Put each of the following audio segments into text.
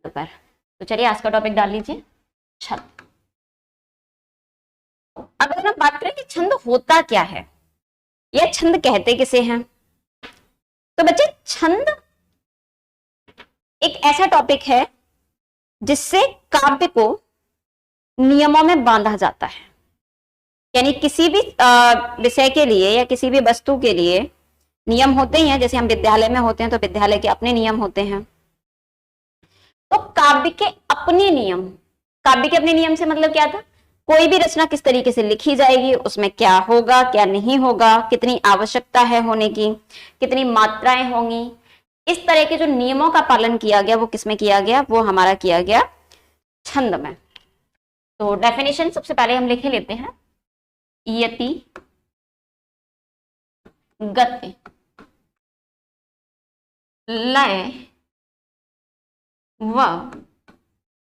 पर। तो चलिए आज का टॉपिक डाल लीजिए, छंद। अब अगर हम बात करें कि छंद होता क्या है या छंद कहते किसे हैं, तो बच्चे छंद एक ऐसा टॉपिक है जिससे काव्य को नियमों में बांधा जाता है। यानी किसी भी विषय के लिए या किसी भी वस्तु के लिए नियम होते ही हैं। जैसे हम विद्यालय में होते हैं तो विद्यालय के अपने नियम होते हैं। तो काव्य के अपने नियम, काव्य के अपने नियम से मतलब क्या था, कोई भी रचना किस तरीके से लिखी जाएगी, उसमें क्या होगा क्या नहीं होगा, कितनी आवश्यकता है होने की, कितनी मात्राएं होंगी, इस तरह के जो नियमों का पालन किया गया वो किसमें किया गया, वो हमारा किया गया छंद में। तो डेफिनेशन सबसे पहले हम लिखे लेते हैं, यति गति लय व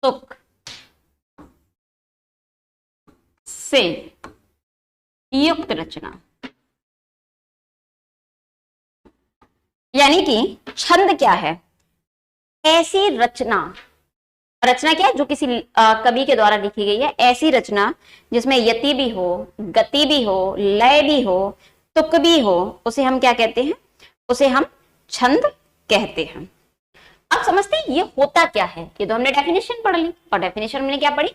तुक से युक्त रचना। यानी कि छंद क्या है, ऐसी रचना, रचना क्या है जो किसी कवि के द्वारा लिखी गई है, ऐसी रचना जिसमें यति भी हो, गति भी हो, लय भी हो, तुक भी हो, उसे हम क्या कहते हैं, उसे हम छंद कहते हैं। अब समझते हैं ये होता क्या है। ये तो हमने डेफिनेशन पढ़ ली, और डेफिनेशन हमने क्या पढ़ी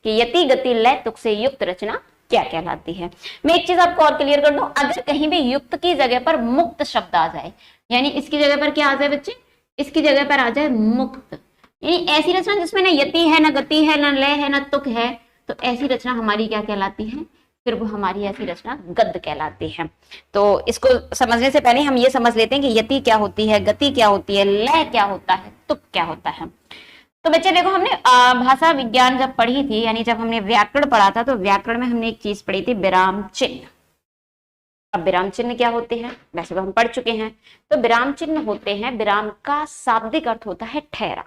कि यति गति लय तुक से युक्त रचना क्या कहलाती है। मैं एक चीज आपको और क्लियर कर दूं, अगर कहीं भी युक्त की जगह पर मुक्त शब्द आ जाए, यानी इसकी जगह पर क्या आ जाए बच्चे, इसकी जगह पर आ जाए मुक्त, यानी ऐसी रचना जिसमें ना यति है, ना गति है, ना लय है, ना तुक है, तो ऐसी रचना हमारी क्या कहलाती है, फिर वो हमारी ऐसी रचना गद्य कहलाती है। तो इसको समझने से पहले हम ये समझ लेते हैं कि यति क्या होती है, गति क्या होती है, लय क्या होता है, तुक क्या होता है। तो बच्चे देखो, हमने भाषा विज्ञान जब पढ़ी थी, यानी जब हमने व्याकरण पढ़ा था, तो व्याकरण में हमने एक चीज पढ़ी थी, विराम चिन्ह। अब विराम चिन्ह क्या होते हैं, वैसे तो हम पढ़ चुके हैं। तो विराम चिन्ह होते हैं, विराम का शाब्दिक अर्थ होता है ठहरा,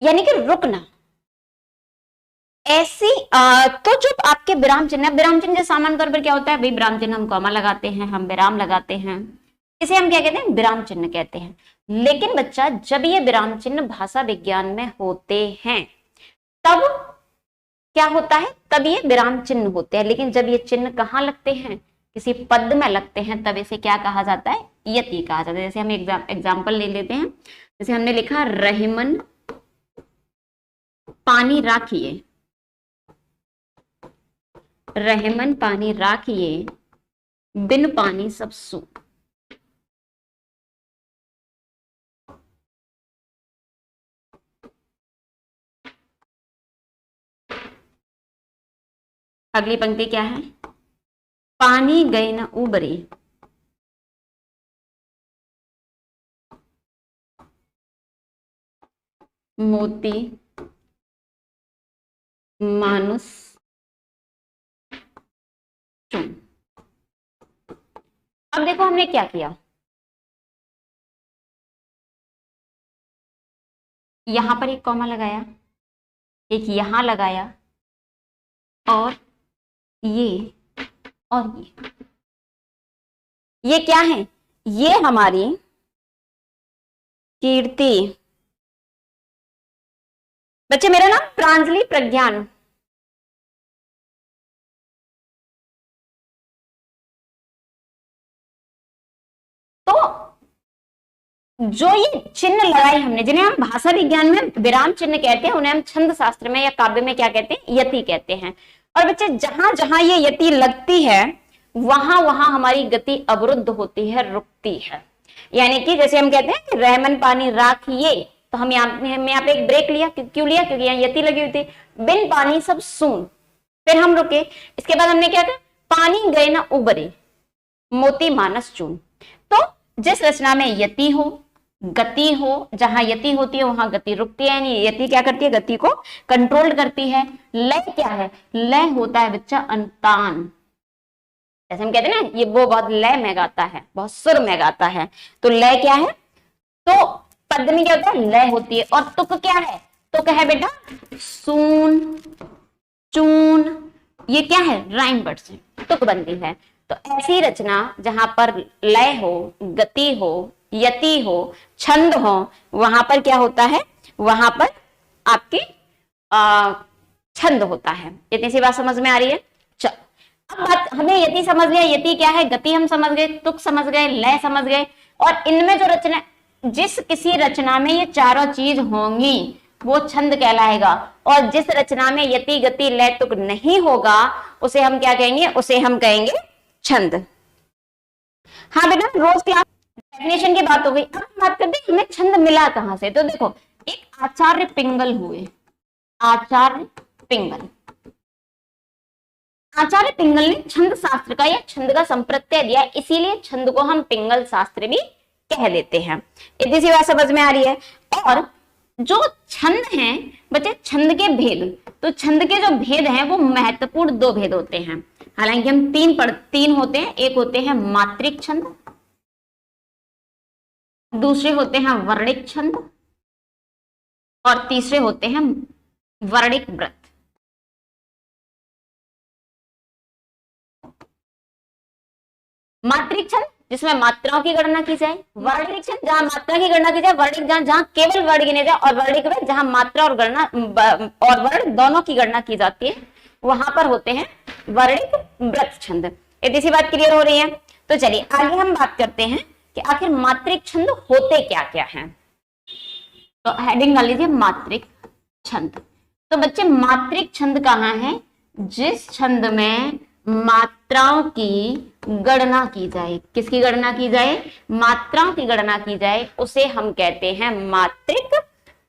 यानी कि रुकना। ऐसी तो जो आपके विराम चिन्ह, विराम चिन्ह सामान्य तौर पर क्या होता है भाई, विराम चिन्ह हम कॉमा लगाते हैं, हम विराम लगाते हैं, इसे हम क्या कहते हैं, विराम चिन्ह कहते हैं। लेकिन बच्चा जब ये विराम चिन्ह भाषा विज्ञान में होते हैं तब क्या होता है, तब ये विराम चिन्ह होते हैं। लेकिन जब ये चिन्ह कहाँ लगते हैं, किसी पद में लगते हैं, तब इसे क्या कहा जाता है, यति कहा जाता है। जैसे हम एग्जाम्पल ले लेते हैं, जैसे हमने लिखा रहीमन पानी राखिए, रहमन पानी राखिए, बिन पानी सब सून। अगली पंक्ति क्या है, पानी गए न उबरे, मोती मानुस चुन। अब देखो हमने क्या किया, यहां पर एक कॉमा लगाया, एक यहां लगाया, और ये और ये क्या है, ये हमारी कीर्ति। बच्चे मेरा नाम प्रांजलि प्रज्ञान। तो जो ये चिन्ह लगाए हमने, जिन्हें हम भाषा विज्ञान में विराम चिन्ह कहते हैं, उन्हें हम छंद शास्त्र में या काव्य में क्या कहते हैं, यति कहते हैं। और बच्चे जहां जहां ये यति लगती है वहां वहां हमारी गति अवरुद्ध होती है, रुकती है। यानी कि जैसे हम कहते हैं कि रहमन पानी राखिए, तो हम यहाँ पे एक ब्रेक लिया, क्यों लिया, क्योंकि यहाँ यति लगी हुई थी। बिन पानी सब सून, फिर हम रुके। इसके बाद हमने क्या कहा, पानी गए ना उबरे, मोती मानस चून। तो जिस रचना में यति हो, गति हो, जहां यति होती है वहां गति रुकती है, यानी यति क्या करती है, गति को कंट्रोल करती है। लय क्या है, लय होता है बच्चा अंतान। जैसे हम कहते हैं ना, ये वो बहुत लय में गाता है, बहुत सुर में गाता है, तो लय क्या है, तो पद में क्या होता है, लय होती है। और तुक क्या है, तुक है बेटा सून चून, ये क्या है, राइम वर्ड से तुक बनती है। तो ऐसी रचना जहां पर लय हो, गति हो, यति हो, छंद हो, वहां पर क्या होता है, वहां पर आपके छंद होता है। इतनी सी बात समझ में आ रही है। चल अब बात, हमें यति समझ गया, यति क्या है, गति हम समझ गए, तुक समझ गए, लय समझ गए, और इनमें जो रचना, जिस किसी रचना में ये चारों चीज होंगी वो छंद कहलाएगा, और जिस रचना में यति गति लय तुक नहीं होगा उसे हम क्या कहेंगे, उसे हम कहेंगे छंद। हाँ बेटा, रोज क्लास डेफिनेशन की बात हो गई। अब हम बात करते हैं हमें छंद मिला कहां से। तो देखो, एक आचार्य पिंगल हुए, आचार्य पिंगल, आचार्य पिंगल ने छंद शास्त्र का या छंद का संप्रत्यय दिया, इसीलिए छंद को हम पिंगल शास्त्र भी कह देते हैं। इतनी सी बात समझ में आ रही है। और जो छंद हैं बच्चे, छंद के भेद, तो छंद के जो भेद हैं वो महत्वपूर्ण दो भेद होते हैं। हालांकि हम तीन होते हैं। एक होते हैं मात्रिक छंद, दूसरे होते हैं वर्णिक छंद, और तीसरे होते हैं वर्णिक व्रत। मात्रिक छंद जिसमें मात्राओं की गणना की जाए, वर्णिक छंद जहां मात्रा की गणना की जाए, वर्णिक जहां केवल वर्ण गिने जाए, और वर्णिक व्रत जहां मात्रा और गणना और वर्ण दोनों की गणना की जाती है, वहां पर होते हैं वर्णिक व्रत छंद। इतनी सी बात क्लियर हो रही है। तो चलिए आगे हम बात करते हैं कि आखिर मात्रिक छंद होते क्या क्या हैं। तो हेडिंग डाल लीजिए मात्रिक छंद। तो बच्चे, मात्रिक छंद कहाँ है, जिस छंद में मात्राओं की गणना की जाए। किसकी गणना की जाए, मात्राओं की गणना की जाए, उसे हम कहते हैं मात्रिक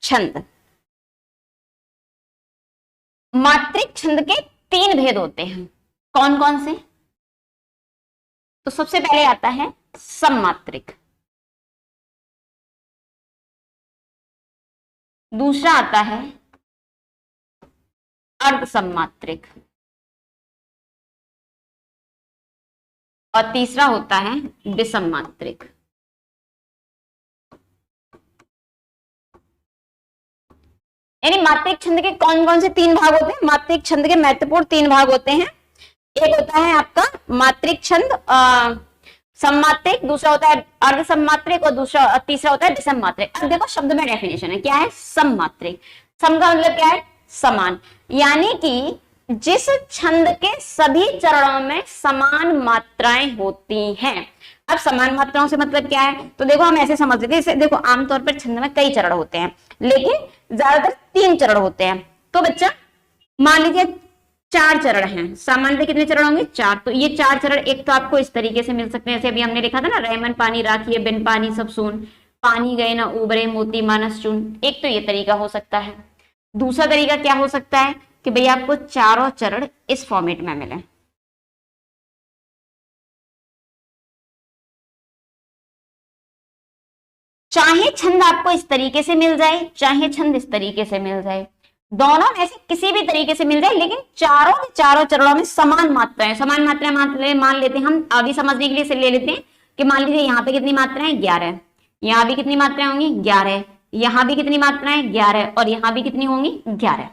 छंद। मात्रिक छंद के तीन भेद होते हैं। कौन कौन से? तो सबसे पहले आता है सममात्रिक, दूसरा आता है अर्ध सममात्रिक, और तीसरा होता है विषम मात्रिक। यानी मात्रिक छंद के कौन कौन से तीन भाग होते हैं? मात्रिक छंद के महत्वपूर्ण तीन भाग होते हैं। एक होता है आपका मात्रिक छंद सममात्रिक, दूसरा होता है अर्ध सममात्रिक, और तीसरा होता है विषम मात्रिक। अब देखो शब्द में डेफिनेशन है, क्या है? सममात्रिक। सम का मतलब क्या है? समान। यानी कि जिस छंद के सभी चरणों में समान मात्राएं होती हैं। अब समान मात्राओं से मतलब क्या है? तो देखो हम ऐसे समझ लेते हैं, देखो आमतौर पर छंद में कई चरण होते हैं, लेकिन ज्यादातर 3 चरण होते हैं। तो बच्चा मान लीजिए 4 चरण हैं, सामान्यतः कितने चरण होंगे? 4। तो ये 4 चरण एक तो आपको इस तरीके से मिल सकते हैं, जैसे अभी हमने लिखा था ना, रहमन पानी राखिए बिन पानी सब सून, पानी गए ना उबरे मोती मानस चून। एक तो ये तरीका हो सकता है। दूसरा तरीका क्या हो सकता है कि भैया आपको चारों चरण इस फॉर्मेट में मिले। चाहे छंद आपको इस तरीके से मिल जाए, चाहे छंद इस तरीके से मिल जाए, दोनों में से किसी भी तरीके से मिल जाए, लेकिन चारों के चारों चरणों में समान मात्राएं, समान मात्राएं मान लेते हैं हम अभी समझने के लिए से ले लेते हैं कि मान लीजिए यहाँ पे कितनी मात्राएं? 11। यहाँ भी कितनी मात्राएं होंगी? 11। यहाँ भी कितनी मात्राएं? 11। और यहाँ भी कितनी होंगी? 11।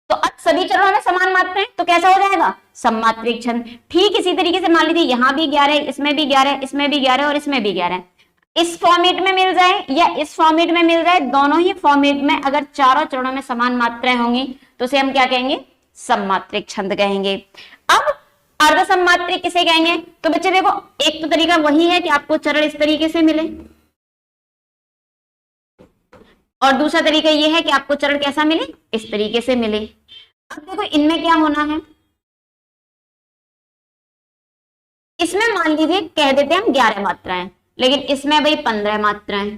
तो अब सभी चरणों में समान मात्राएं, तो कैसा हो जाएगा? सममात्रिक छंद। ठीक इसी तरीके से मान लीजिए यहाँ भी 11, इसमें भी 11, इसमें भी 11 और इसमें भी 11। इस फॉर्मेट में मिल जाए या इस फॉर्मेट में मिल जाए, दोनों ही फॉर्मेट में अगर चारों चरणों में समान मात्राएं होंगी तो उसे हम क्या कहेंगे? सममात्रिक छंद कहेंगे। अब अर्ध सममात्रिक किसे कहेंगे? तो बच्चे देखो, एक तो तरीका वही है कि आपको चरण इस तरीके से मिले, और दूसरा तरीका यह है कि आपको चरण कैसा मिले? इस तरीके से मिले। अब देखो इनमें क्या होना है, इसमें मान लीजिए कह देते हैं हम 11 मात्राएं, लेकिन इसमें भाई 15 मात्राएं,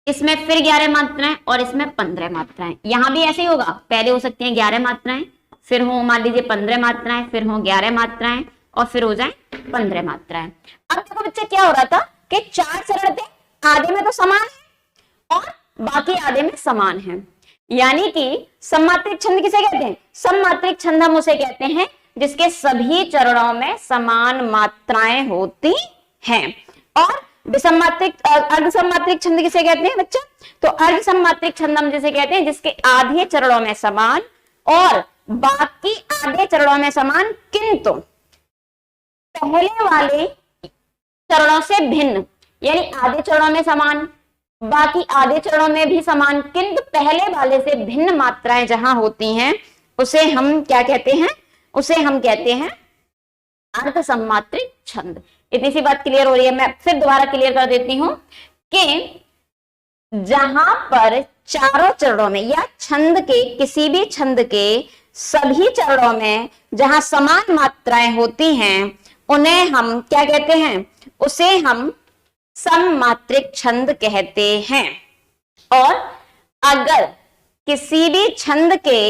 इसमें फिर 11 मात्राएं, और इसमें 15 मात्राएं। यहां भी ऐसे ही होगा, पहले हो सकती हैं 11 मात्राएं, फिर हो मान लीजिए 15 मात्राएं, फिर हो 11 मात्राएं, और फिर हो जाए 15 मात्राएं। अब देखो बच्चे क्या हो रहा था कि 4 चरण थे, आधे में तो समान है और बाकी आधे में समान है। यानी कि सममात्रिक छंद किसे कहते हैं? सममात्रिक छंद हम उसे कहते हैं जिसके सभी चरणों में समान मात्राएं होती हैं। और विसममात्रिक अर्धसममात्रिक छंद किसे कहते हैं बच्चा? तो अर्धसममात्रिक छंद हम जिसे कहते हैं जिसके आधे चरणों में समान और बाकी आधे चरणों में समान, किंतु पहले वाले चरणों से भिन्न। यानी आधे चरणों में समान, बाकी आधे चरणों में भी समान, किंतु पहले वाले से भिन्न मात्राएं जहां होती हैं उसे हम क्या कहते हैं, उसे हम कहते हैं अर्ध सम्मात्रिक छंद। इतनी सी बात क्लियर हो रही है। मैं फिर दोबारा क्लियर कर देती हूं कि जहां पर चारों चरणों में या छंद के किसी भी छंद के सभी चरणों में जहां समान मात्राएं होती हैं उन्हें हम क्या कहते हैं, उसे हम सममात्रिक छंद कहते हैं। और अगर किसी भी छंद के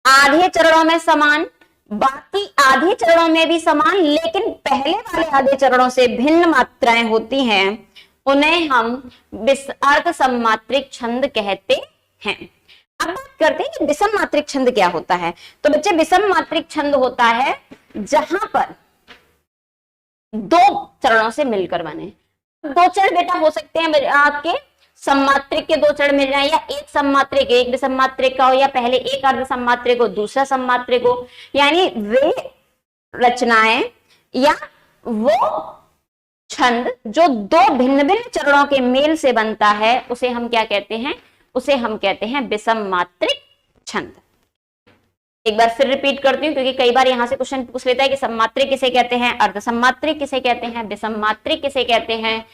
आधे चरणों में समान, बाकी आधे चरणों में भी समान, लेकिन पहले वाले आधे चरणों से भिन्न मात्राएं होती हैं उन्हें हम अर्ध सममात्रिक छंद कहते हैं। अब बात करते हैं कि विषम मात्रिक छंद क्या होता है। तो बच्चे विषम मात्रिक छंद होता है जहां पर दो चरणों से मिलकर बने। दो चरण बेटा हो सकते हैं आपके सम्मात्रिक के दो चरण मिल जाए, या एक सम्मात्रिक एक विषम मात्रिक का हो, या पहले एक अर्ध सम्मात्रिक हो दूसरा सम्मात्रिक हो। यानी वे रचनाएं या वो छंद जो दो भिन्न भिन्न चरणों के मेल से बनता है उसे हम क्या कहते हैं, उसे हम कहते हैं विषम मात्रिक छंद। एक बार फिर रिपीट करती हूँ क्योंकि कई बार यहां से क्वेश्चन पूछ लेता है कि सम्मात्रिक किसे कहते हैं, अर्ध सम्मात्रिक किसे कहते हैं, विषम मात्रिक किसे कहते हैं।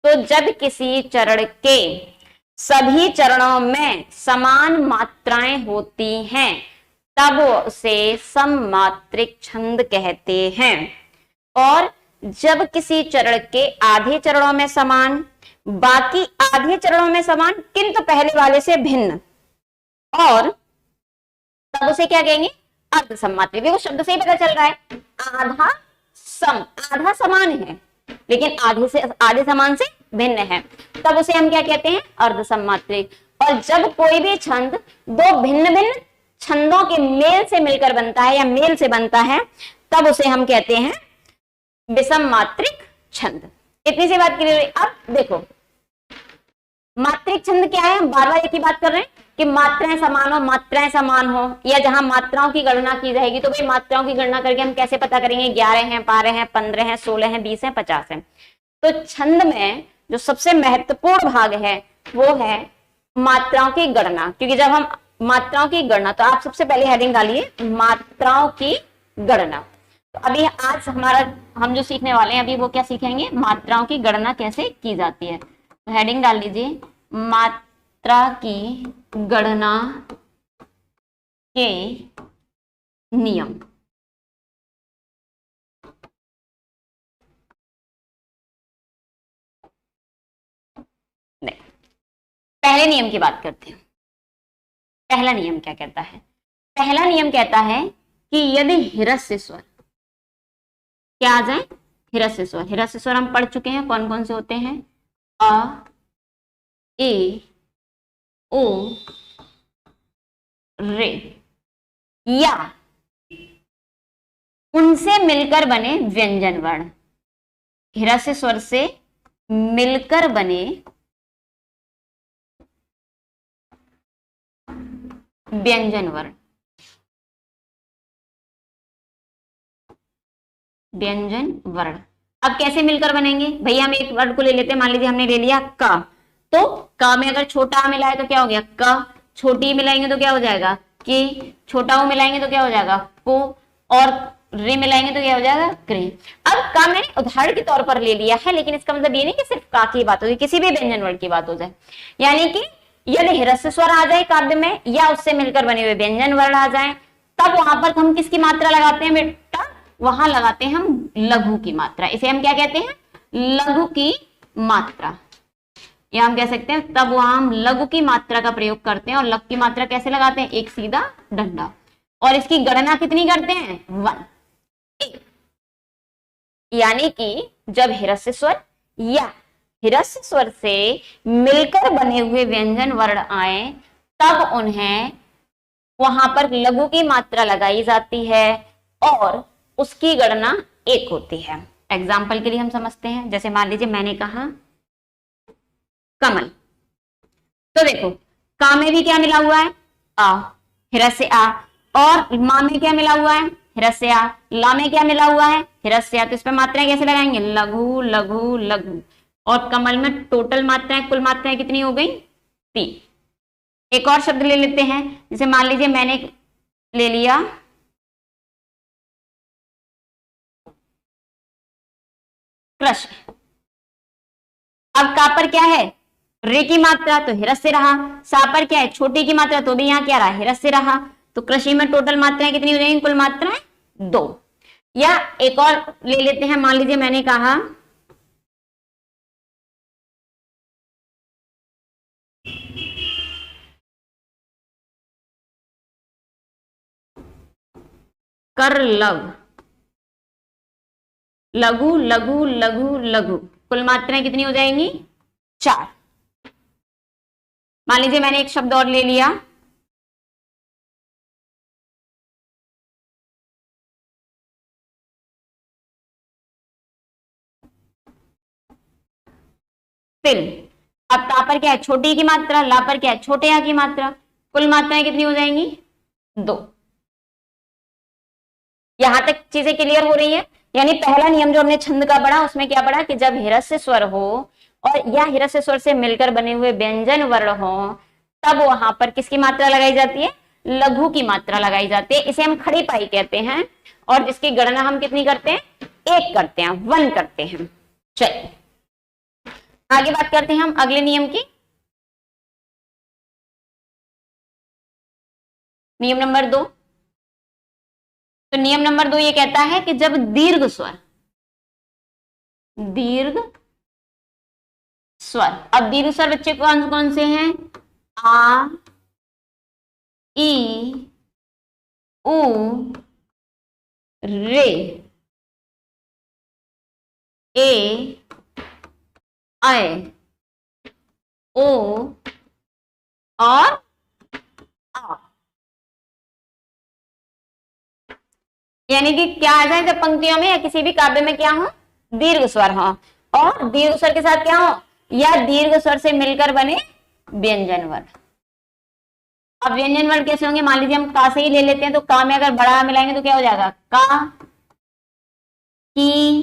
तो जब किसी चरण के सभी चरणों में समान मात्राएं होती हैं तब उसे सममात्रिक छंद कहते हैं। और जब किसी चरण के आधे चरणों में समान, बाकी आधे चरणों में समान किंतु पहले वाले से भिन्न, और तब उसे क्या कहेंगे, अर्ध सम्मात्रिक। देखो शब्द से ही पता चल रहा है, आधा सम, आधा समान है लेकिन आधे समान से भिन्न है, तब उसे हम क्या कहते हैं, अर्ध सम्मात्रिक। और जब कोई भी छंद दो भिन्न भिन्न छंदों के मेल से मिलकर बनता है या मेल से बनता है तब उसे हम कहते हैं विषम मात्रिक छंद। इतनी सी बात क्लियर हुई। अब देखो मात्रिक छंद क्या है, हम बार बार एक ही बात कर रहे हैं कि मात्राएं समान हो, मात्राएं समान हो, या जहां मात्राओं की गणना की जाएगी तो भाई मात्राओं की गणना करके हम कैसे पता करेंगे, 11 हैं, 12 हैं, 15 हैं, 16 हैं, 20 हैं, 50 हैं। तो छंद में जो सबसे महत्वपूर्ण भाग है वो है मात्राओं की गणना, क्योंकि जब हम मात्राओं की गणना, तो आप सबसे पहले हेडिंग डालिए मात्राओं की गणना। तो अभी आज हम जो सीखने वाले हैं अभी वो क्या सीखेंगे, मात्राओं की गणना कैसे की जाती है। तो हेडिंग डाल लीजिए मात्रा की गणना के नियम। पहले नियम की बात करते हैं। पहला नियम क्या कहता है, पहला नियम कहता है कि यदि हिरस्य स्वर क्या आ जाए, हिरस्य स्वर। हिरस्य स्वर हम पढ़ चुके हैं, कौन कौन से होते हैं, अ, ए, ओ, रे, या उनसे मिलकर बने व्यंजन वर्ण। हिरस्य स्वर से मिलकर बने व्यंजन वर्ण। व्यंजन वर्ण अब कैसे मिलकर बनेंगे, भैया हम एक वर्ड को ले लेते हैं। मान लीजिए हमने ले लिया क, तो क में अगर छोटा आ मिलाए तो क्या हो गया क, छोटी मिलाएंगे तो क्या हो जाएगा कि, छोटा ओ मिलाएंगे तो क्या हो जाएगा को, और रे मिलाएंगे तो क्या हो जाएगा क्रे। अब का मैंने उदाहरण के तौर पर ले लिया है, लेकिन इसका मतलब ये नहीं कि सिर्फ का की बात होगी, किसी भी व्यंजन वर्ण की बात हो जाए। यानी कि यदि हिरस्य स्वर आ जाए काव्य में या उससे मिलकर बने हुए व्यंजन वर्ण आ जाए, तब वहां पर हम किसकी मात्रा लगाते हैं बेटा, वहां लगाते हैं हम लघु की मात्रा। इसे हम क्या कहते हैं, लघु की मात्रा, या हम कह सकते हैं तब वहां हम लघु की मात्रा का प्रयोग करते हैं। और लघु की मात्रा कैसे लगाते हैं, एक सीधा डंडा, और इसकी गणना कितनी करते हैं, 1। यानी कि जब हिरस्य स्वर या हिरस्य स्वर से मिलकर बने हुए व्यंजन वर्ण आए तब उन्हें वहां पर लघु की मात्रा लगाई जाती है और उसकी गणना 1 होती है। एग्जाम्पल के लिए हम समझते हैं, जैसे मान लीजिए मैंने कहा कमल, तो देखो का में भी क्या मिला हुआ है, आ, हिरस्य आ, और मा में क्या मिला हुआ है, हिरस्य आ, ला में क्या मिला हुआ है, हिरस्य आ। तो इस पर मात्राएं कैसे लगाएंगे, लघु लघु लघु, और कमल में टोटल मात्राएं, कुल मात्राएं कितनी हो गई? 3। एक और शब्द ले लेते हैं, जैसे मान लीजिए मैंने ले लिया कृष्ण। अब का पर क्या है? रे की मात्रा, तो हिरस्य रहा। सा पर क्या है? छोटी की मात्रा, तो भी यहाँ क्या रहा? हिरस्य रहा। तो कृषि में टोटल मात्राएं कितनी हो जाएंगी? कुल मात्राएं 2। या एक और ले लेते हैं, मान लीजिए मैंने कहा कर लघु, लघु लघु लघु लघु, कुल मात्राएं कितनी हो जाएंगी? 4। मान लीजिए मैंने एक शब्द और ले लिया तिल। अब ता पर क्या है? छोटी की मात्रा, ला पर क्या है? छोटे आ की मात्रा, कुल मात्राएं कितनी हो जाएंगी? 2। यहां तक चीजें क्लियर हो रही है? यानी पहला नियम जो हमने छंद का पढ़ा उसमें क्या पढ़ा कि जब हिरस्य स्वर हो और या हिरस्य स्वर से मिलकर बने हुए व्यंजन वर्ण हो तब वहां पर किसकी मात्रा लगाई जाती है? लघु की मात्रा लगाई जाती है। इसे हम खड़ी पाई कहते हैं और जिसकी गणना हम कितनी करते हैं? 1 करते हैं, 1 करते हैं। चलिए आगे बात करते हैं हम अगले नियम की। नियम नंबर 2। तो नियम नंबर 2 ये कहता है कि जब दीर्घ स्वर, दीर्घ स्वर, अब दीर्घ स्वर बच्चे कौन कौन से हैं? आ, ई, उ, रे, ए, ऐ, ओ और आ। यानी कि क्या आ जाए जब पंक्तियों में या किसी भी काव्य में क्या हो? दीर्घ स्वर हो। और दीर्घ स्वर के साथ क्या हो? या दीर्घ स्वर से मिलकर बने व्यंजन वर्ण। अब व्यंजन वर्ण कैसे होंगे? मान लीजिए हम का से ही ले लेते हैं, तो का में अगर बड़ा मिलाएंगे तो क्या हो जाएगा? का, की,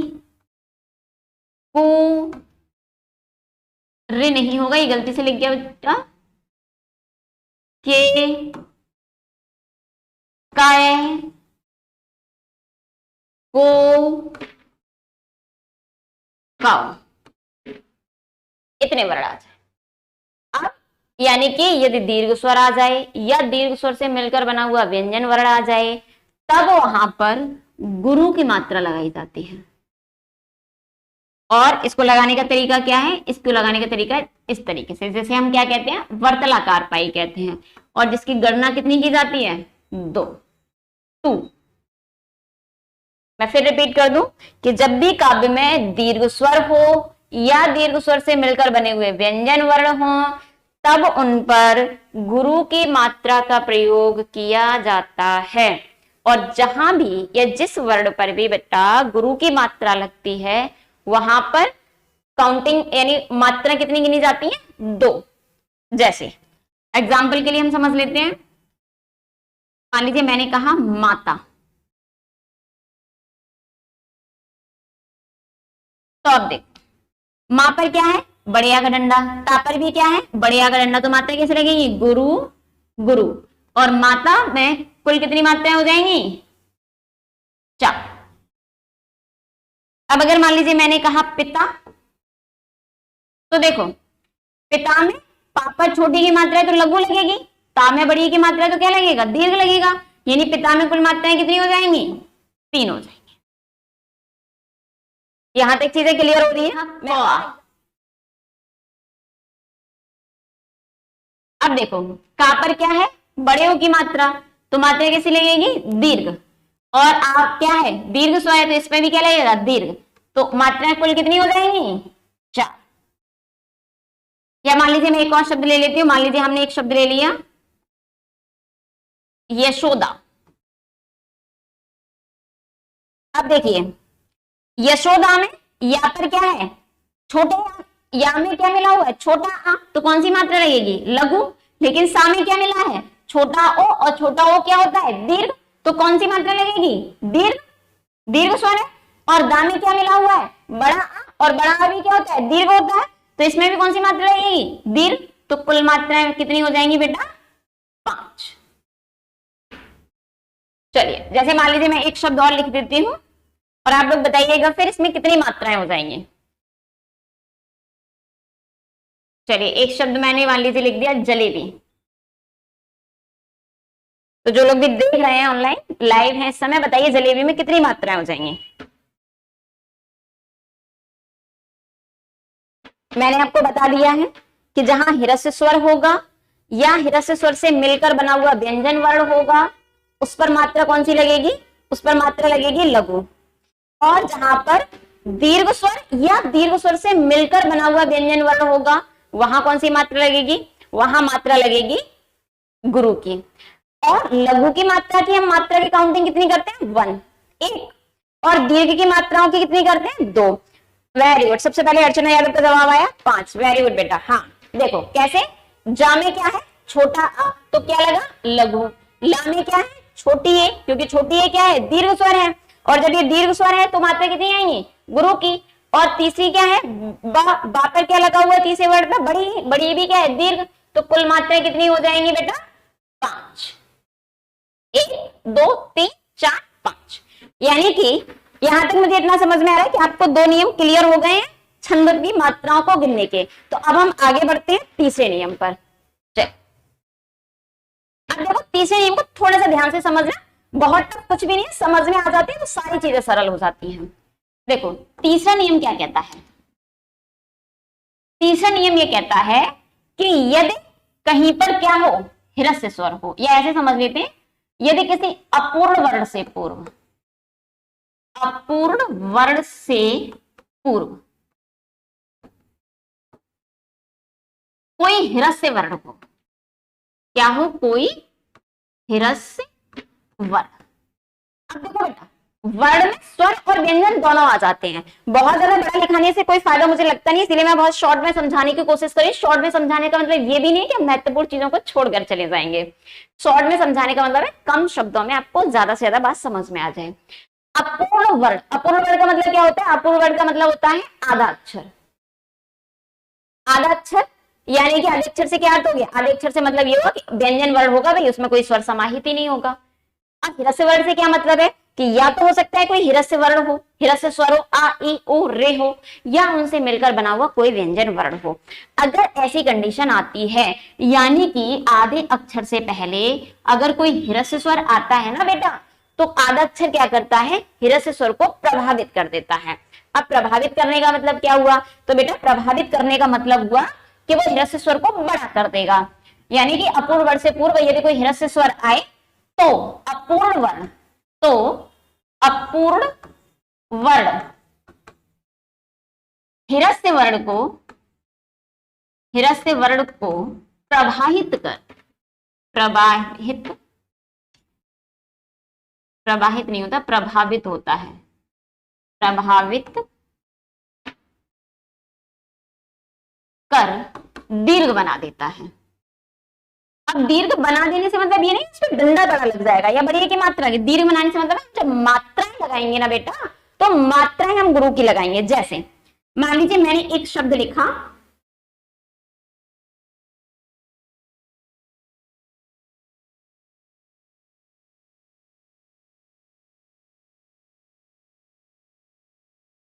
कु, रे नहीं होगा, ये गलती से लिख गया बेटा, के, काय, को, काउ, इतने वर्ण आ जाए। अब यानी कि यदि दीर्घ स्वर आ जाए या दीर्घ स्वर से मिलकर बना हुआ व्यंजन वर्ण आ जाए तब वहां पर गुरु की मात्रा लगाई जाती है। और इसको लगाने का तरीका क्या है? इसको लगाने का तरीका इस तरीके से, जैसे हम क्या कहते हैं? वर्तलाकार पाई कहते हैं। और जिसकी गणना कितनी की जाती है? 2। मैं फिर रिपीट कर दूं कि जब भी काव्य में दीर्घ स्वर हो या दीर्घ स्वर से मिलकर बने हुए व्यंजन वर्ण हो तब उन पर गुरु की मात्रा का प्रयोग किया जाता है। और जहां भी या जिस वर्ण पर भी बेटा गुरु की मात्रा लगती है वहां पर काउंटिंग यानी मात्रा कितनी गिनी जाती है? 2। जैसे एग्जाम्पल के लिए हम समझ लेते हैं, मान लीजिए मैंने कहा माता, तो अब देखो मां पर क्या है? बड़े आ का डंडा। ता पर भी क्या है? बड़े आ का डंडा। तो मात्रा कैसे लगेगी? गुरु गुरु। और माता में कुल कितनी मात्राएं हो जाएंगी? 4। अब अगर मान लीजिए मैंने कहा पिता, तो देखो पिता में पा पर छोटी की मात्रा है तो लघु लगेगी, ता में बड़ी की मात्रा है तो क्या लगेगा? दीर्घ लगेगा। यानी पिता में कुल मात्राएं कितनी हो जाएंगी? 3 हो जाएंगी। यहां तक चीजें क्लियर हो रही है? अब देखो का पर क्या है? बड़े ओ की मात्रा, तो मात्रा कैसी लगेगी? दीर्घ। और आप क्या है? दीर्घ स्वर है तो इसमें भी क्या लगेगा? दीर्घ। तो मात्राएं कुल कितनी हो जाएंगी? 4। या मान लीजिए मैं एक और शब्द ले लेती हूं, मान लीजिए हमने एक शब्द ले लिया यशोदा। अब देखिए यशोदा में या पर क्या है? छोटे या में क्या मिला हुआ है? छोटा आ, तो कौन सी मात्रा लगेगी? लघु। लेकिन सा में क्या मिला है? छोटा ओ, और छोटा ओ क्या होता है? दीर्घ। तो कौन सी मात्रा लगेगी? दीर्घ, दीर्घ स्वर है। और दा में क्या मिला हुआ है? बड़ा आ, और बड़ा आ भी क्या होता है, दीर्घ होता है, तो इसमें भी कौन सी मात्रा लगेगी, दीर्घ। तो कुल मात्राएं कितनी हो जाएंगी बेटा, 5। चलिए जैसे मान लीजिए मैं एक शब्द और लिख देती हूं और आप लोग बताइएगा फिर इसमें कितनी मात्राएं हो जाएंगी। चलिए एक शब्द मैंने मान लीजिए लिख दिया जलेबी। तो जो लोग भी देख रहे हैं ऑनलाइन लाइव हैं इस समय, बताइए जलेबी में कितनी मात्राएं हो जाएंगी। मैंने आपको बता दिया है कि जहां हिरस्य स्वर होगा या हिरस्य स्वर से मिलकर बना हुआ व्यंजन वर्ण होगा उस पर मात्रा कौन सी लगेगी, उस पर मात्रा लगेगी लघु। और जहां पर दीर्घ स्वर या दीर्घ स्वर से मिलकर बना हुआ व्यंजन वर्ण होगा वहां कौन सी मात्रा लगेगी, वहां मात्रा लगेगी गुरु की। और लघु की मात्रा की हम मात्रा की काउंटिंग कितनी करते हैं, 1, 1। और दीर्घ की मात्राओं की कितनी करते हैं, 2। वेरी गुड, सबसे पहले अर्चना यादव का जवाब आया 5। वेरी गुड बेटा। हाँ देखो कैसे, जा में क्या है, छोटा अ, तो क्या लगा, लघु। ला में क्या है, छोटी ए, क्योंकि छोटी ए क्या है, दीर्घ स्वर है। और जब ये दीर्घ स्वर है तो मात्रा कितनी आएंगी, गुरु की। और तीसरी क्या है, बा, बा पर क्या लगा हुआ है तीसरे वर्ड पे, बड़ी, बड़ी भी क्या है, दीर्घ। तो कुल मात्राएं कितनी हो जाएंगी बेटा, 5। 1 2 3 4 5। यानी कि यहां तक मुझे इतना समझ में आ रहा है कि आपको 2 नियम क्लियर हो गए हैं छंद की मात्राओं को गिनने के। तो अब हम आगे बढ़ते हैं तीसरे नियम पर। चल अब देखो तीसरे नियम को थोड़ा सा ध्यान से समझना, बहुत टफ कुछ भी नहीं, समझ में आ जाती है तो सारी चीजें सरल हो जाती हैं। देखो तीसरा नियम क्या कहता है, तीसरा नियम ये कहता है कि यदि कहीं पर क्या हो, हिरस्य स्वर हो, या ऐसे समझ लेते हैं यदि किसी अपूर्ण वर्ण से पूर्व, अपूर्ण वर्ण से पूर्व कोई हिरस्य वर्ण हो, क्या हो, कोई हिरस्य वर्ण। अब देखो बेटा वर्ण में स्वर और व्यंजन दोनों आ जाते हैं। बहुत ज्यादा बड़ा लिखाने से कोई फायदा मुझे लगता नहीं, इसलिए मैं बहुत शॉर्ट में समझाने की कोशिश करी। शॉर्ट में समझाने का मतलब ये भी नहीं कि महत्वपूर्ण चीजों को छोड़कर चले जाएंगे। शॉर्ट में समझाने का मतलब है कम शब्दों में आपको ज्यादा से ज्यादा बात समझ में आ जाए। अपूर्ण वर्ण, अपूर्ण वर्ण का मतलब क्या होता है, अपूर्ण वर्ण का मतलब होता है आधा अक्षर। आधा अक्षर यानी कि आधे अक्षर से क्या अर्थ हो गया, आधे अक्षर से मतलब ये होगा कि व्यंजन वर्ण होगा भाई, उसमें कोई स्वर समाहित ही नहीं होगा। अब हिरस्य वर्ण से क्या मतलब है कि या तो हो सकता है कोई हिरस्य वर्ण हो, हिरस्य स्वर हो, आ ई ओ रे हो, या उनसे मिलकर बना हुआ कोई व्यंजन वर्ण हो। अगर ऐसी कंडीशन आती है यानी कि आधे अक्षर से पहले अगर कोई हिरस्य स्वर आता है ना बेटा, तो आधा अक्षर क्या करता है, हिरस्य स्वर को प्रभावित कर देता है। अब प्रभावित करने का मतलब क्या हुआ, तो बेटा प्रभावित करने का मतलब हुआ कि वो हिरस्य स्वर को बड़ा कर देगा। यानी कि अपूर्ण वर्ण से पूर्व यदि कोई हिरस्य स्वर आए तो अपूर्ण वर्ण, तो अपूर्ण वर्ण हिरस्य वर्ण को प्रभावित कर, प्रभावित नहीं होता, प्रभावित होता है, प्रभावित कर दीर्घ बना देता है। अब दीर्घ बना देने से मतलब ये नहीं उसमें डंडा बड़ा लग जाएगा या बड़ी की मात्रा की, दीर्घ बनाने से मतलब जब मात्राएं लगाएंगे ना बेटा तो मात्राएं हम गुरु की लगाएंगे। जैसे मान लीजिए मैंने एक शब्द लिखा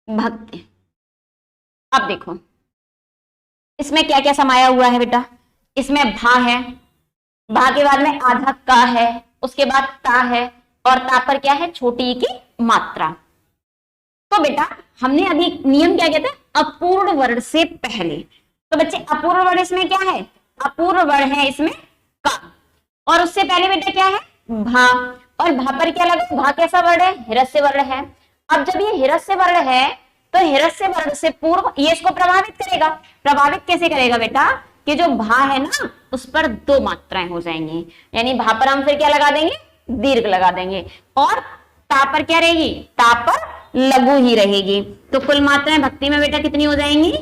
भक्ति। अब देखो इसमें क्या क्या समाया हुआ है बेटा, इसमें भा है, भा के बाद में आधा का है, उसके बाद ता है, और ता पर क्या है, छोटी ई की मात्रा। तो बेटा हमने अभी नियम क्या कहता है, अपूर्ण वर्ण से पहले। तो बच्चे अपूर्ण वर्ण इसमें क्या है, अपूर्ण वर्ण है इसमें का, और उससे पहले बेटा क्या है, भा। और भा पर क्या लगा, भा कैसा वर्ण है, हिरस्य वर्ण है। अब जब ये हिरस्य वर्ण है तो हिरस्य वर्ण से पूर्व ये इसको प्रभावित करेगा। प्रभावित कैसे करेगा बेटा, कि जो भा है ना उस पर 2 मात्राएं हो जाएंगी, यानी भा पर हम फिर क्या लगा देंगे, दीर्घ लगा देंगे, और ता पर क्या रहेगी, ता पर लघु ही रहेगी। तो कुल मात्राएं भक्ति में बेटा कितनी हो जाएंगी,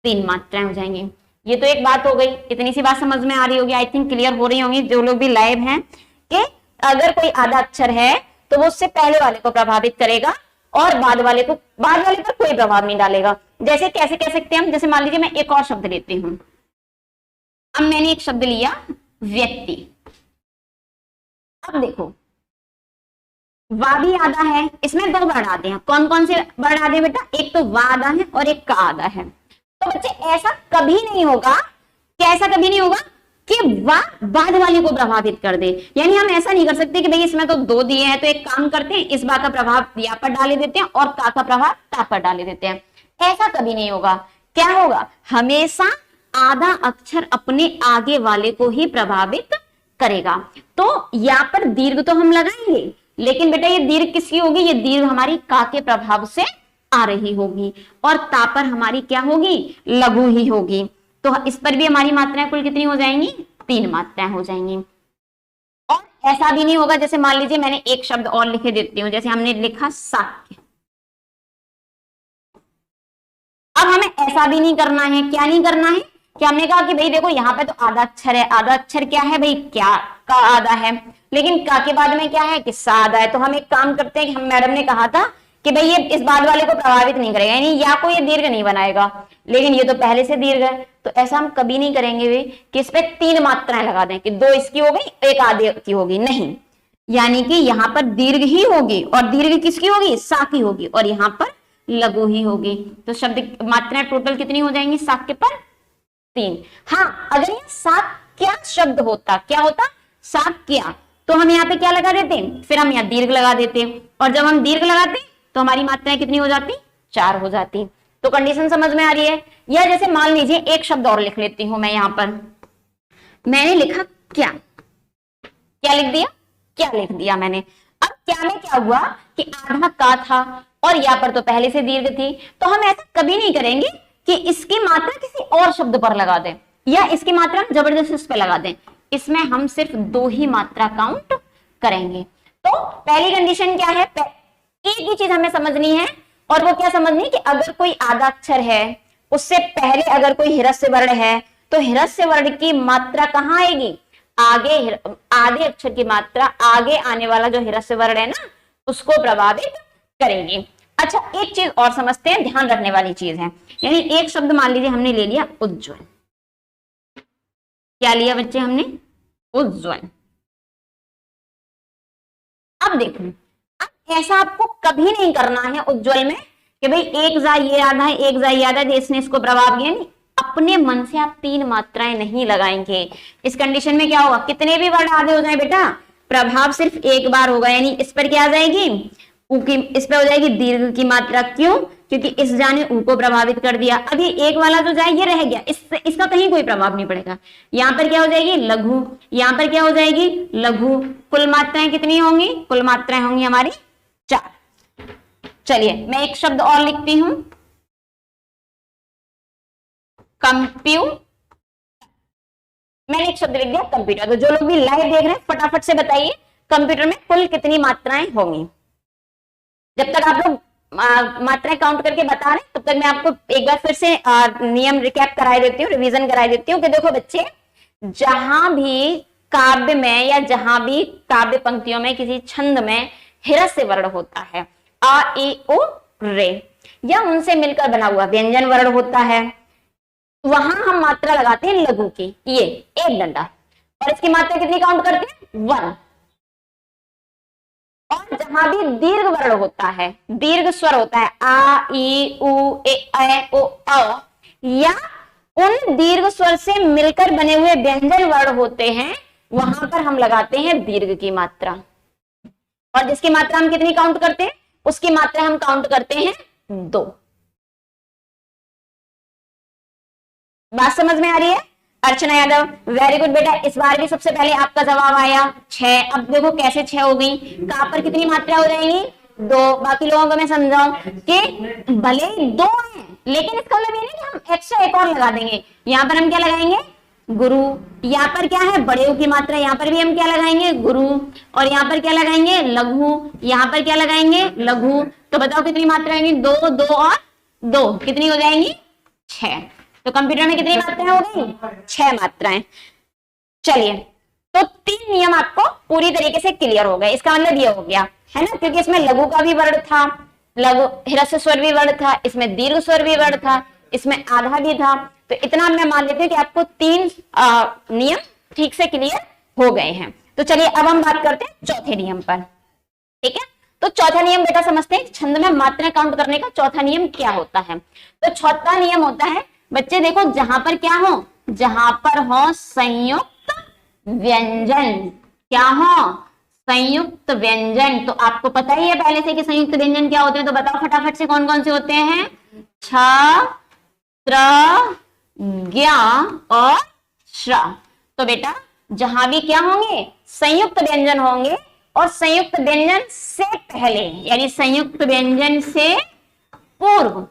3 मात्राएं हो जाएंगी। ये तो एक बात हो गई, इतनी सी बात समझ में आ रही होगी, आई थिंक क्लियर हो रही होंगी जो लोग भी लाइव हैं, कि अगर कोई आधा अक्षर है तो वो उससे पहले वाले को प्रभावित करेगा और बाद वाले पर कोई प्रभाव नहीं डालेगा। जैसे कैसे कह सकते हैं हम, जैसे मान लीजिए मैं एक और शब्द लेती हूं। अब मैंने एक शब्द लिया व्यक्ति। अब देखो वा भी आधा है, इसमें दो वर्ण आते हैं। कौन कौन से वर्ण आते हैं बेटा? एक तो वा आधा है और एक का आधा है। तो बच्चे ऐसा कभी नहीं होगा, कैसा कभी नहीं होगा कि वा बाद वाले को प्रभावित कर दे। यानी हम ऐसा नहीं कर सकते कि भाई इसमें तो दो दिए हैं तो एक काम करते हैं, इस बा का प्रभाव या पर डाले देते हैं और का प्रभाव ता पर डाले देते हैं। ऐसा कभी नहीं होगा। क्या होगा? हमेशा आधा अक्षर अपने आगे वाले को ही प्रभावित करेगा। तो या पर दीर्घ तो हम लगाएंगे, लेकिन बेटा ये दीर्घ किसकी होगी? ये दीर्घ हमारी का के प्रभाव से आ रही होगी, और ता पर हमारी क्या होगी? लघु ही होगी। तो इस पर भी हमारी मात्राएं कुल कितनी हो जाएंगी? 3 मात्राएं हो जाएंगी। और ऐसा भी नहीं होगा, जैसे मान लीजिए मैंने एक शब्द और लिखे देती हूं, जैसे हमने लिखा साक्य। अब हमें ऐसा भी नहीं करना है। क्या नहीं करना है? कि हमने कहा कि भाई देखो यहाँ पे तो आधा अक्षर है, आधा अक्षर क्या है भाई? क्या का आधा है, लेकिन का के बाद में क्या है? कि सा आधा है। तो हम एक काम करते हैं कि हम, मैडम ने कहा था कि भाई ये इस बाद वाले को प्रभावित नहीं करेगा, यानी या को ये दीर्घ नहीं बनाएगा, लेकिन ये तो पहले से दीर्घ है। तो ऐसा हम कभी नहीं करेंगे वे कि इस पे 3 मात्राएं लगा दें कि 2 इसकी हो गई, एक आधे की होगी, नहीं। यानी कि यहाँ पर दीर्घ ही होगी, और दीर्घ किसकी होगी? सा की होगी, और यहाँ पर लघु ही होगी। तो शब्द मात्राएं टोटल कितनी हो जाएंगी साक्य पर? 3। हाँ, अगर ये साक्य शब्द होता, क्या होता? साक्य, तो हम यहाँ पे क्या लगा देते? फिर हम यहाँ दीर्घ लगा देते, और जब हम दीर्घ लगाते तो हमारी मात्राएं कितनी हो जाती? 4 हो जाती। तो कंडीशन समझ में आ रही है? या जैसे मान लीजिए एक शब्द और लिख लेती हूं मैं। यहां पर मैंने लिखा क्या। क्या लिख दिया? क्या लिख दिया मैंने। अब क्या में क्या हुआ कि आधा का था और यहाँ पर तो पहले से दीर्घ थी। तो हम ऐसा कभी नहीं करेंगे कि इसकी मात्रा किसी और शब्द पर लगा दें, या इसकी मात्रा जबरदस्ती उस पर लगा दें। इसमें हम सिर्फ 2 ही मात्रा काउंट करेंगे। तो पहली कंडीशन क्या है? एक ही चीज हमें समझनी है, और वो क्या समझनी है कि अगर कोई आधा अक्षर है, उससे पहले अगर कोई हिरस्य वर्ण है, तो हिरस्य वर्ण की मात्रा कहाँ आएगी? आगे, आधे अक्षर की मात्रा आगे आने वाला जो हिरस्य वर्ण है ना, उसको प्रभावित करेगी। अच्छा, एक चीज और समझते हैं, ध्यान रखने वाली चीज है। यानी एक शब्द मान लीजिए हमने ले लिया उज्ज्वल। क्या लिया बच्चे हमने? उज्ज्वल। अब देखो, ऐसा आपको कभी नहीं करना है उज्ज्वल में कि भाई एक जा ये आधा है, एक जा ये आधा है, इसने इसको प्रभाव दिया। नहीं, अपने मन से आप 3 मात्राएं नहीं लगाएंगे। इस कंडीशन में क्या होगा? कितने भी वर्ण आधे हो जाए बेटा, प्रभाव सिर्फ एक बार होगा। यानी इस पर क्या आ जाएगी? ऊ की, इस पर हो जाएगी दीर्घ की मात्रा। क्यों? क्योंकि इस जा ने ऊ को प्रभावित कर दिया। अभी एक वाला जो जाए ये रह गया, इसका कहीं कोई प्रभाव नहीं पड़ेगा। यहाँ पर क्या हो जाएगी? लघु। यहाँ पर क्या हो जाएगी? लघु। कुल मात्राएं कितनी होंगी? कुल मात्राएं होंगी हमारी 4। चलिए मैं एक शब्द और लिखती हूं, कंप्यूटर। मैंने एक शब्द लिख दिया कंप्यूटर। तो जो लोग भी लाइव देख रहे हैं फटाफट से बताइए कंप्यूटर में कुल कितनी मात्राएं होंगी। जब तक आप लोग मात्राएं काउंट करके बता रहे हैं, तब तक मैं आपको एक बार फिर से नियम रिकैप कराई देती हूँ, रिवीजन कराई देती हूँ कि देखो बच्चे, जहां भी काव्य में या जहां भी काव्य पंक्तियों में किसी छंद में हिरस्य वर्ण होता है, आ ई ओ रे, या उनसे मिलकर बना हुआ व्यंजन वर्ण होता है, वहां हम मात्रा लगाते हैं लघु की, ये एक डंडा, और इसकी मात्रा कितनी काउंट करते हैं? 1। और जहां भी दीर्घ वर्ण होता है, दीर्घ स्वर होता है, आ ई उ ए ओ अ, या उन दीर्घ स्वर से मिलकर बने हुए व्यंजन वर्ण होते हैं, वहां पर हम लगाते हैं दीर्घ की मात्रा। और जिसकी मात्रा हम कितनी काउंट करते हैं? उसकी मात्रा हम काउंट करते हैं 2। बात समझ में आ रही है? अर्चना यादव, वेरी गुड बेटा। इस बार भी सबसे पहले आपका जवाब आया 6। अब देखो कैसे 6 हो गई। कहां पर कितनी मात्रा हो जाएंगी? 2। बाकी लोगों को मैं समझाऊं कि भले ही 2 है, लेकिन इसका मतलब ये नहीं कि हम एक्स्ट्रा एक और लगा देंगे। यहाँ पर हम क्या लगाएंगे? गुरु। यहाँ पर क्या है? बड़े की मात्रा, यहाँ पर भी हम क्या लगाएंगे? गुरु। और यहाँ पर क्या लगाएंगे? लघु। यहाँ पर क्या लगाएंगे? लघु। तो बताओ कितनी मात्रा आएंगी? 2, 2 और 2 कितनी हो जाएंगी? 6। तो कंप्यूटर में कितनी मात्राएं हो गई? 6 मात्राएं। चलिए, तो 3 नियम आपको पूरी तरीके से क्लियर हो गए। इसका मतलब ये हो गया है ना, क्योंकि इसमें लघु का भी वर्ण था, लघु ह्रस्व स्वर भी वर्ण था, इसमें दीर्घ स्वर भी वर्ण था, इसमें आधा भी था। तो इतना मैं मान लेती हूँ कि आपको 3 नियम ठीक से क्लियर हो गए हैं। तो चलिए अब हम बात करते हैं चौथे नियम पर। ठीक है, तो चौथा नियम बेटा समझते हैं छंद में मात्रा काउंट करने का चौथा नियम क्या होता है। तो चौथा नियम होता है बच्चे देखो, जहां पर क्या हो, जहां पर हो संयुक्त व्यंजन, क्या हो, संयुक्त व्यंजन। तो आपको पता ही है पहले से कि संयुक्त व्यंजन क्या होते हैं, तो बताओ फटाफट से कौन कौन से होते हैं। छ, त्र, ज्ञ और श्र। तो बेटा जहां भी क्या होंगे, संयुक्त व्यंजन होंगे, और संयुक्त व्यंजन से पहले यानी संयुक्त व्यंजन से पूर्व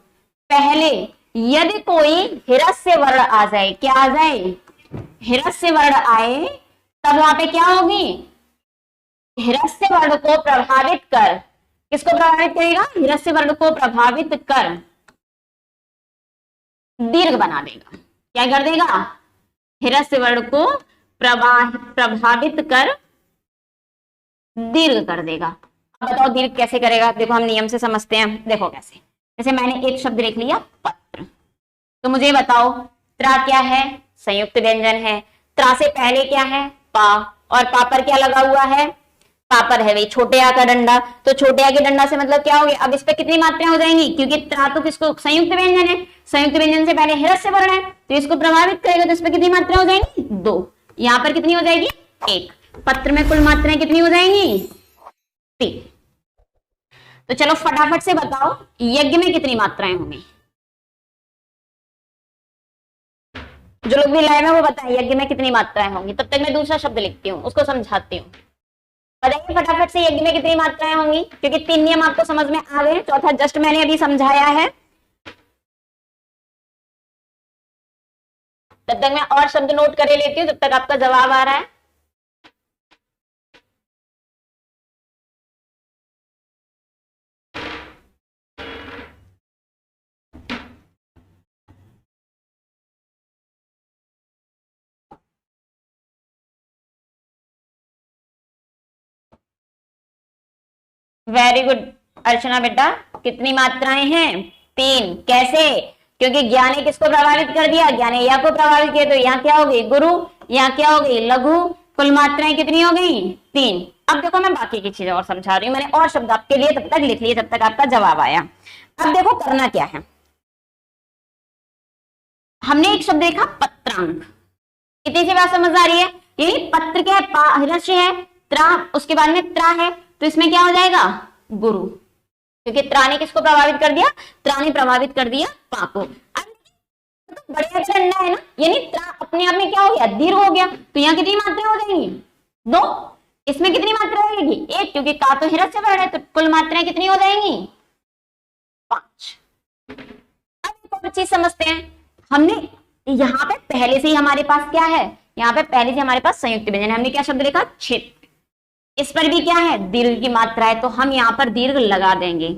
पहले यदि कोई ह्रस्व वर्ण आ जाए, क्या आ जाए, ह्रस्व वर्ण आए, तब वहां पे क्या होगी, ह्रस्व वर्ण को प्रभावित कर, किसको प्रभावित करेगा, ह्रस्व वर्ण को प्रभावित कर दीर्घ बना देगा। क्या कर देगा, ह्रस्व वर्ण को प्रभावित कर दीर्घ कर देगा। अब बताओ दीर्घ कैसे करेगा, देखो हम नियम से समझते हैं। देखो कैसे, जैसे मैंने एक शब्द लिख लिया पत्र, तो मुझे बताओ त्रा क्या है, संयुक्त व्यंजन है। त्रा से पहले क्या है, पा, और पा पर क्या लगा हुआ है, पा पर है वही छोटे आ का डंडा। तो छोटे आ के डंडा से मतलब क्या हो गया, अब इस पे कितनी मात्राएं हो जाएंगी, क्योंकि त्रा तो किसको, संयुक्त व्यंजन है, संयुक्त व्यंजन से पहले ह्रस्व वर्ण है, तो इसको प्रभावित करेगा, तो इस पे कितनी मात्राएं हो जाएंगी, 2। यहाँ पर कितनी हो जाएगी, 1। पत्र में कुल मात्राएं कितनी हो जाएंगी, 3। तो चलो फटाफट से बताओ यज्ञ में कितनी मात्राएं होंगी, जो लोग भी लाइव है वो बताएं यज्ञ में कितनी मात्राएं होंगी। तब तक मैं दूसरा शब्द लिखती हूँ, उसको समझाती हूँ। बताइए फटाफट से यज्ञ में कितनी मात्राएं होंगी, क्योंकि 3 नियम आपको समझ में आ गए, चौथा जस्ट मैंने अभी समझाया है। तब तक मैं और शब्द नोट कर लेती हूँ, जब तक आपका जवाब आ रहा है। वेरी गुड अर्चना बेटा, कितनी मात्राएं हैं, 3। कैसे, क्योंकि ज्ञान ने किसको प्रभावित कर दिया, ज्ञान ने या को प्रभावित किया, तो यहाँ क्या हो गई गुरु, यहाँ क्या हो गई लघु, कुल मात्राएं कितनी हो गई, 3। अब देखो मैं बाकी की चीजें और समझा रही हूँ, मैंने और शब्द आपके लिए तब तक लिख लिए जब तक आपका जवाब आया। अब देखो करना क्या है, हमने एक शब्द देखा पत्रांक, कितनी सी बात समझ आ रही है, यही पत्र क्या है, ह्रस्व है, त्रा, उसके बाद में त्रा है, तो इसमें क्या हो जाएगा गुरु, क्योंकि त्रा ने किसको प्रभावित कर दिया, त्रा ने प्रभावित कर दिया पा को। तो बड़े का डंडा है ना, यानी त्रा अपने आप में क्या हो गया, दीर्घ हो गया, तो यहाँ कितनी मात्रा हो जाएंगी, 2। इसमें कितनी मात्रा रहेगी, 1, क्योंकि का तो ह्रस्व वर्ण है, तो कुल मात्राएं कितनी हो जाएंगी, 5। अब एक और चीज समझते हैं, हमने यहाँ पे पहले से ही हमारे पास क्या है, यहाँ पे पहले से हमारे पास संयुक्त व्यंजन, हमने क्या शब्द लिखा, क्षेत्र, इस पर भी क्या है, दीर्घ की मात्रा है, तो हम यहाँ पर दीर्घ लगा देंगे।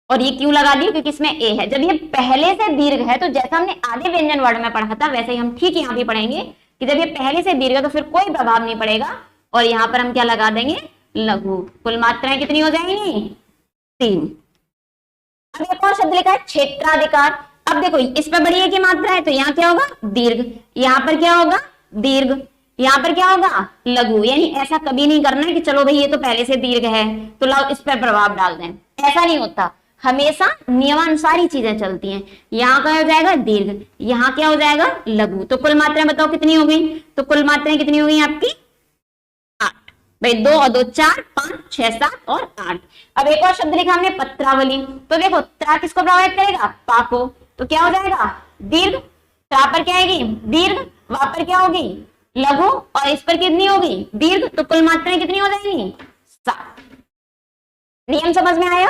और ये क्यों लगा दिया, क्योंकि इसमें ए है, जब ये पहले से दीर्घ है, तो जैसा हमने आधे व्यंजन वर्ण में पढ़ा था वैसे ही हम ठीक यहाँ भी पढ़ेंगे कि जब ये पहले से दीर्घ है तो फिर कोई प्रभाव नहीं पड़ेगा, और यहाँ पर हम क्या लगा देंगे, लघु। कुल मात्राएं कितनी हो जाएंगी, 3। अब एक और शब्द लिखा है क्षेत्राधिकार। अब देखो इस पर बड़ी की मात्रा है, तो यहाँ क्या होगा, दीर्घ, यहाँ पर क्या होगा, दीर्घ, यहाँ पर क्या होगा, लघु। यानी ऐसा कभी नहीं करना है कि चलो भाई ये तो पहले से दीर्घ है तो लाओ इस पर प्रभाव डाल दें, ऐसा नहीं होता, हमेशा नियमानुसार ही चीजें चलती हैं। यहाँ क्या हो जाएगा, दीर्घ, यहाँ क्या हो जाएगा, लघु। तो कुल मात्राएं बताओ कितनी हो गई, तो कुल मात्राएं कितनी हो गई आपकी, 8। भाई 2 और 2 4, 5 6 7 और 8। अब एक और शब्द लिखा हमने पत्रावली, तो देखो त्रा किसको प्रभावित करेगा, पा को, तो क्या हो जाएगा, दीर्घ, त्रा पर क्या आएगी, दीर्घ, वा पर क्या होगी, लघु, और इस पर कितनी होगी, दीर्घ। तो कुल मात्राएं कितनी हो जाएंगी, 7। नियम समझ में आया।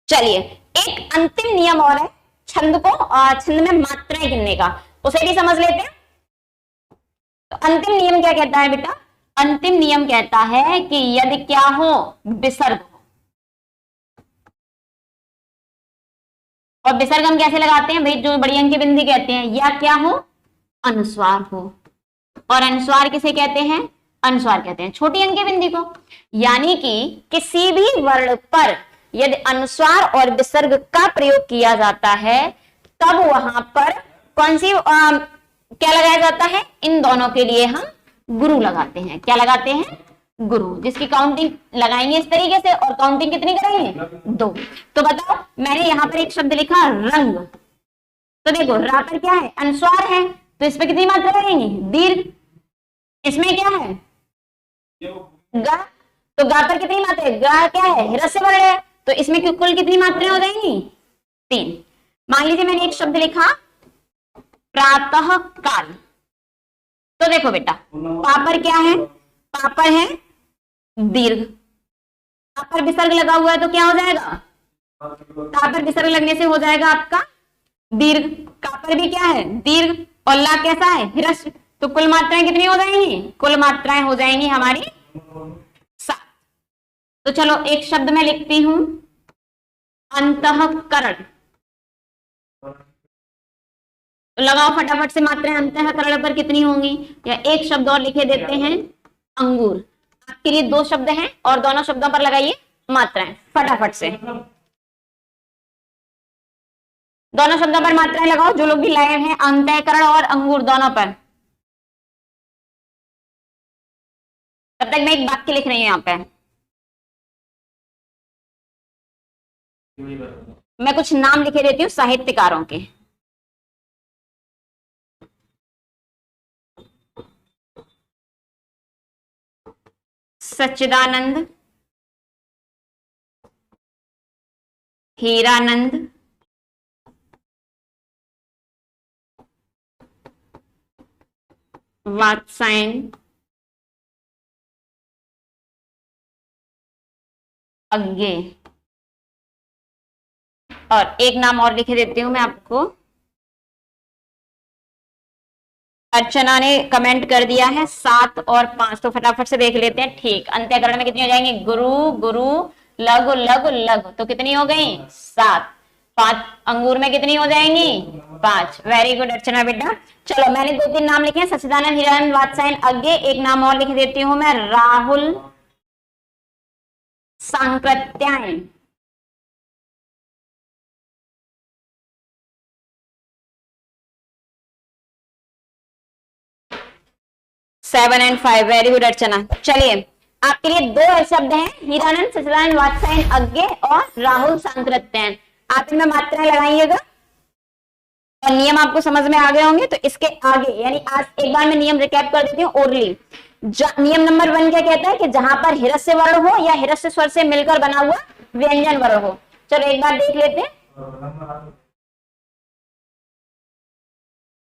चलिए एक अंतिम नियम और है छंद को, छंद में मात्राएं गिनने का, उसे भी समझ लेते हैं। तो अंतिम नियम क्या कहता है बेटा, अंतिम नियम कहता है कि यदि क्या हो, विसर्ग हो, और विसर्ग हम कैसे लगाते हैं भाई, जो बड़ी अंकी बिंदी कहते हैं, या क्या हो, अनुस्वार हो, और अनुस्वार किसे कहते हैं, अनुस्वार कहते हैं, छोटी अंक की बिंदी को। यानी कि किसी भी वर्ण पर यदि अनुस्वार और विसर्ग का प्रयोग किया जाता है तब वहां पर कौन सी क्या लगाया जाता है, इन दोनों के लिए हम गुरु लगाते हैं। क्या लगाते हैं, गुरु, जिसकी काउंटिंग लगाएंगे इस तरीके से, और काउंटिंग कितनी कराएंगे, 2। तो बताओ, मैंने यहां पर एक शब्द लिखा रंग, तो देखो रा पर क्या है, अनुस्वार है, तो इस पर कितनी मात्रा लगेंगी, दीर्घ। इसमें क्या है, गा, तो गा पर कितनी मात्रा है, गा क्या है, ह्रस्व वर्ण है, तो इसमें कुल कितनी मात्राएं हो जाएंगी, 3। मान लीजिए मैंने एक शब्द लिखा प्रातः काल, तो देखो बेटा पापर क्या है, पापर है दीर्घ, पापर विसर्ग लगा हुआ है तो क्या हो जाएगा, पापर विसर्ग लगने से हो जाएगा आपका दीर्घ। कापर भी क्या है, दीर्घ, और ला कैसा है, ह्रस्व, तो कुल मात्राएं कितनी हो जाएंगी, कुल मात्राएं हो जाएंगी हमारी 7। तो चलो एक शब्द मैं लिखती हूं, अंतःकरण, तो लगाओ फटाफट से मात्राएं अंतःकरण पर कितनी होंगी, या एक शब्द और लिखे देते हैं, अंगूर। आपके लिए 2 शब्द हैं और दोनों शब्दों पर लगाइए मात्राएं फटाफट से, दोनों शब्दों पर मात्राएं लगाओ, जो लोग भी लाए हैं, अंतःकरण और अंगूर दोनों पर। तब तक मैं एक वाक्य लिख रही हूं यहाँ पे, मैं कुछ नाम लिखे देती हूँ साहित्यकारों के। सच्चिदानंद, हीरानंद, वात्सायन, अज्ञे, और एक नाम और लिखे देती हूं मैं आपको, अर्चना ने कमेंट कर दिया है 7 और 5, तो फटाफट से देख लेते हैं। ठीक, अंत्यकरण में कितनी हो जाएंगी, गुरु गुरु लघु लघु लघु, तो कितनी हो गई 7। 5 अंगूर में कितनी हो जाएंगी, 5। वेरी गुड अर्चना बेटा। चलो मैंने 2-3 नाम लिखे हैं, सच्चिदानंद, हीरानंद, वात्सायन, अज्ञे। एक नाम और लिख देती हूं मैं, Rahul Sankrityayan. Seven and 5, very good Archana. चलिए आपके लिए 2 शब्द हैं, हीरानंद, सच्चिदानंद, वात्सायन, अज्ञे और राहुल सांकृत्यायन। आप इनमें मात्राएं लगाइएगा और नियम आपको समझ में आ गए होंगे। तो इसके आगे, यानी आज एक बार मैं नियम रिकैप कर देती हूँ ओरली। नियम नंबर 1 क्या कहता है कि जहां पर ह्रस्व वर्ण हो या ह्रस्व स्वर से मिलकर बना हुआ व्यंजन वर्ण हो। चलो एक बार देख लेते हैं,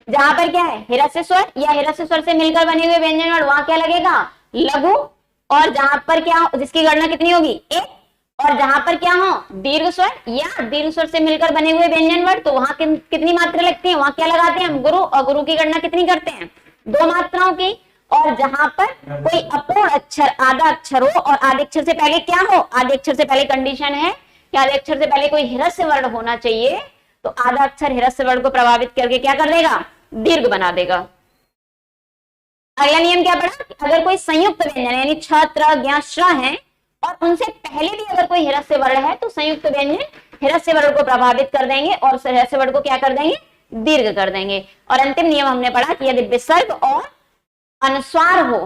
जहां पर क्या है, ह्रस्व स्वर या ह्रस्व स्वर से मिलकर बने हुए व्यंजन वर्ण, वहां क्या लगेगा, लघु। और जहां पर क्या हो, जिसकी गणना कितनी होगी, 1। और जहां पर क्या हो, दीर्घ स्वर या दीर्घ स्वर से मिलकर बने हुए व्यंजन वर्ण, तो वहां कितनी मात्रा लगती है, वहां क्या लगाते हैं हम, गुरु। और गुरु की गणना कितनी करते हैं, 2 मात्राओं की। और जहां पर कोई अपूर्ण अक्षर, आधा अक्षर हो, और आधे अक्षर से पहले क्या हो, आधे अक्षर से पहले कंडीशन है कि आधे अक्षर से पहले कोई ह्रस्व वर्ण होना चाहिए, तो आधा अक्षर ह्रस्व वर्ण को प्रभावित करके क्या कर देगा, दीर्घ बना देगा। अगला नियम क्या पड़ा, अगर कोई संयुक्त व्यंजन यानी छ, त्र, ज्ञ, श्र है और उनसे पहले भी अगर कोई ह्रस्व वर्ण है, तो संयुक्त व्यंजन ह्रस्व वर्ण को प्रभावित कर देंगे और ह्रस्व वर्ण को क्या कर देंगे, दीर्घ कर देंगे। और अंतिम नियम हमने पढ़ा कि यदि विसर्ग और अनुस्वार हो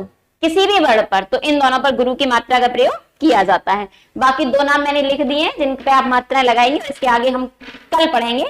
किसी भी वर्ण पर, तो इन दोनों पर गुरु की मात्रा का प्रयोग किया जाता है। बाकी 2 नाम मैंने लिख दिए जिन पे आप मात्राएं लगाएंगे, इसके आगे हम कल पढ़ेंगे।